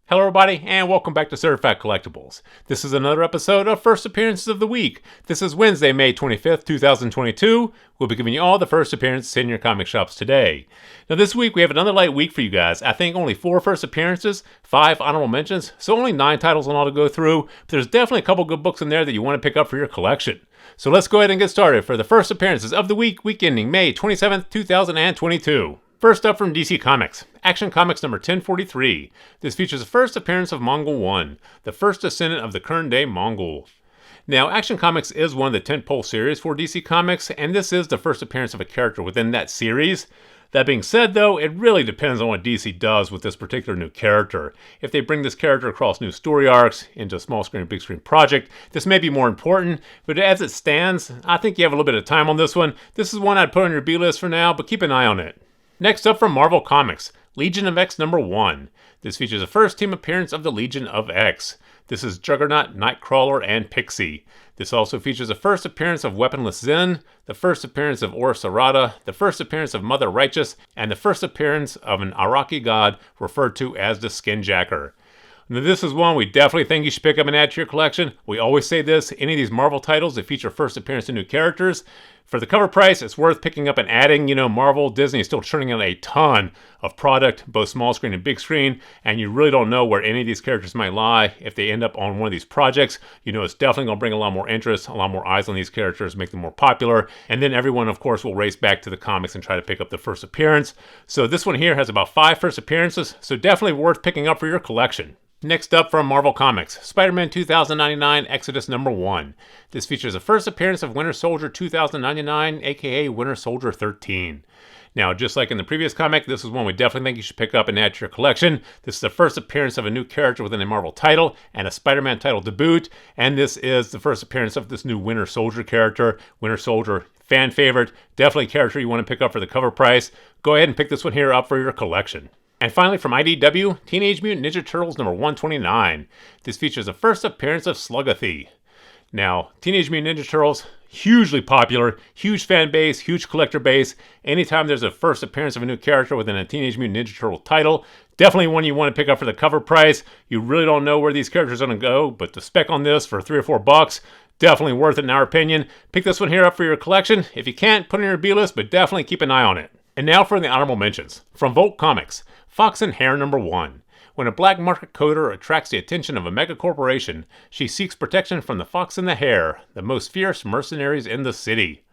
Hello everybody, and welcome back to Certified Collectibles. This is another episode of First Appearances of the Week. This is Wednesday, May 25th, 2022. We'll be giving you all the first appearances in your comic shops today. Now this week we have another light week for you guys. I think only 4 first appearances, 5 honorable mentions, so only 9 titles in all to go through. But there's definitely a couple good books in there that you want to pick up for your collection. So let's go ahead and get started for the first appearances of the week ending May 27th, 2022. First up from DC Comics, Action Comics number 1043. This features the first appearance of Mongol 1, the first descendant of the current-day Mongol. Now, Action Comics is one of the tentpole series for DC Comics, and this is the first appearance of a character within that series. That being said, though, it really depends on what DC does with this particular new character. If they bring this character across new story arcs into a small screen, big screen project, this may be more important, but as it stands, I think you have a little bit of time on this one. This is one I'd put on your B-list for now, but keep an eye on it. Next up from Marvel Comics, Legion of X number 1. This features the first team appearance of the Legion of X. This is Juggernaut, Nightcrawler, and Pixie. This also features the first appearance of Weaponless Zen, the first appearance of Ora Sarada, the first appearance of Mother Righteous, and the first appearance of an Iraqi god referred to as the Skinjacker. Now, this is one we definitely think you should pick up and add to your collection. We always say this, any of these Marvel titles that feature first appearance of new characters, for the cover price, it's worth picking up and adding. Marvel, Disney is still churning out a ton of product, both small screen and big screen, and you really don't know where any of these characters might lie. If they end up on one of these projects, it's definitely going to bring a lot more interest, a lot more eyes on these characters, make them more popular, and then everyone, of course, will race back to the comics and try to pick up the first appearance. So this one here has about 5 first appearances, so definitely worth picking up for your collection. Next up from Marvel Comics, Spider-Man 2099 Exodus number 1. This features the first appearance of Winter Soldier 2099, aka Winter Soldier 13. Now, just like in the previous comic, this is one we definitely think you should pick up and add to your collection. This is the first appearance of a new character within a Marvel title and a Spider-Man title debut, and this is the first appearance of this new Winter Soldier character. Winter Soldier, fan favorite, definitely a character you want to pick up for the cover price. Go ahead and pick this one here up for your collection. And finally from IDW, Teenage Mutant Ninja Turtles number 129. This features the first appearance of Sluggathy. Now, Teenage Mutant Ninja Turtles, hugely popular, huge fan base, huge collector base. Anytime there's a first appearance of a new character within a Teenage Mutant Ninja Turtle title, definitely one you want to pick up for the cover price. You really don't know where these characters are going to go, but the spec on this for $3 or $4, definitely worth it in our opinion. Pick this one here up for your collection. If you can't, put it in your B-list, but definitely keep an eye on it. And now for the honorable mentions. From Volt Comics, Fox and Hare number 1. When a black market coder attracts the attention of a mega corporation, she seeks protection from the Fox and the Hare, the most fierce mercenaries in the city.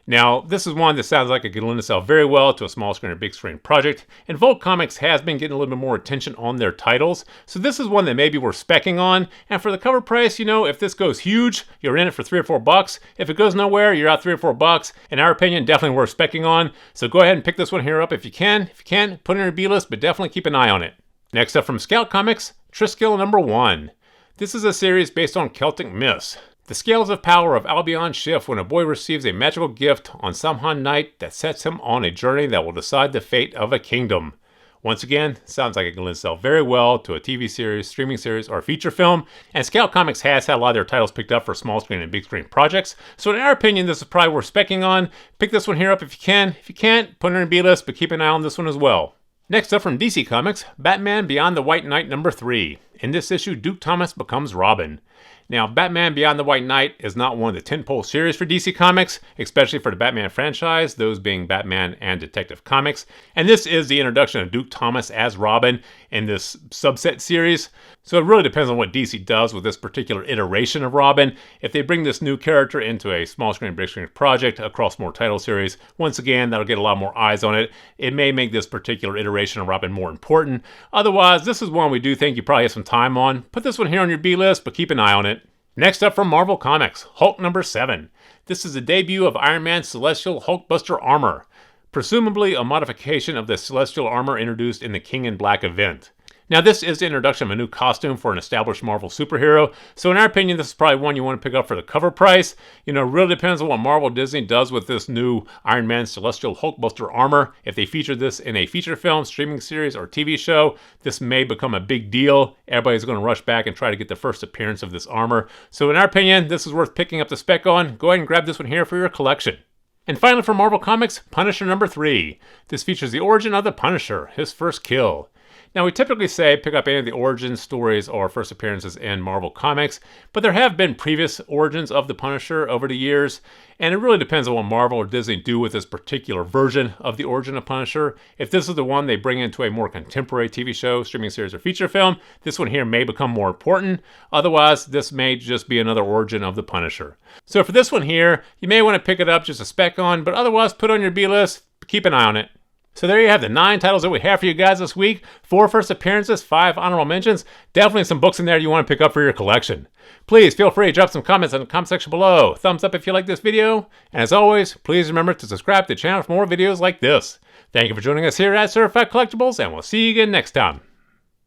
Now, this is one that sounds like it could lend itself very well to a small screen or big screen project, and Volt Comics has been getting a little bit more attention on their titles, so this is one that maybe we're speccing on, and for the cover price, if this goes huge, you're in it for $3 or $4. If it goes nowhere, you're out $3 or $4. In our opinion, definitely worth speccing on, so go ahead and pick this one here up if you can. If you can, put it in your B-list, but definitely keep an eye on it. Next up from Scout Comics, Triskill number 1. This is a series based on Celtic myths. The scales of power of Albion shift when a boy receives a magical gift on Samhain night that sets him on a journey that will decide the fate of a kingdom. Once again, sounds like it can lend itself very well to a TV series, streaming series, or feature film, and Scout Comics has had a lot of their titles picked up for small screen and big screen projects, so in our opinion, this is probably worth speccing on. Pick this one here up if you can. If you can't, put it in your B-list, but keep an eye on this one as well. Next up from DC Comics, Batman Beyond the White Knight number 3. In this issue, Duke Thomas becomes Robin. Now, Batman Beyond the White Knight is not one of the tentpole series for DC Comics, especially for the Batman franchise, those being Batman and Detective Comics. And this is the introduction of Duke Thomas as Robin in this subset series. So it really depends on what DC does with this particular iteration of Robin. If they bring this new character into a small screen, big screen project across more title series, once again, that'll get a lot more eyes on it. It may make this particular iteration of Robin more important. Otherwise, this is one we do think you probably have some time on. Put this one here on your B-list, but keep an eye on it. Next up from Marvel Comics, Hulk number 7. This is the debut of Iron Man's Celestial Hulkbuster armor, presumably a modification of the Celestial armor introduced in the King in Black event. Now, this is the introduction of a new costume for an established Marvel superhero, so in our opinion, this is probably one you want to pick up for the cover price. It really depends on what Marvel Disney does with this new Iron Man Celestial Hulkbuster armor. If they feature this in a feature film, streaming series, or TV show, this may become a big deal. Everybody's going to rush back and try to get the first appearance of this armor. So in our opinion, this is worth picking up the spec on. Go ahead and grab this one here for your collection. And finally from Marvel Comics, Punisher number 3. This features the origin of the Punisher, his first kill. Now, we typically say pick up any of the origin stories or first appearances in Marvel Comics, but there have been previous origins of the Punisher over the years, and it really depends on what Marvel or Disney do with this particular version of the origin of Punisher. If this is the one they bring into a more contemporary TV show, streaming series, or feature film, this one here may become more important. Otherwise, this may just be another origin of the Punisher. So for this one here, you may want to pick it up just a spec on, but otherwise put on your B-list, keep an eye on it. So there you have the 9 titles that we have for you guys this week. 4 first appearances, 5 honorable mentions. Definitely some books in there you want to pick up for your collection. Please feel free to drop some comments in the comment section below. Thumbs up if you like this video. And as always, please remember to subscribe to the channel for more videos like this. Thank you for joining us here at Certified Collectibles, and we'll see you again next time.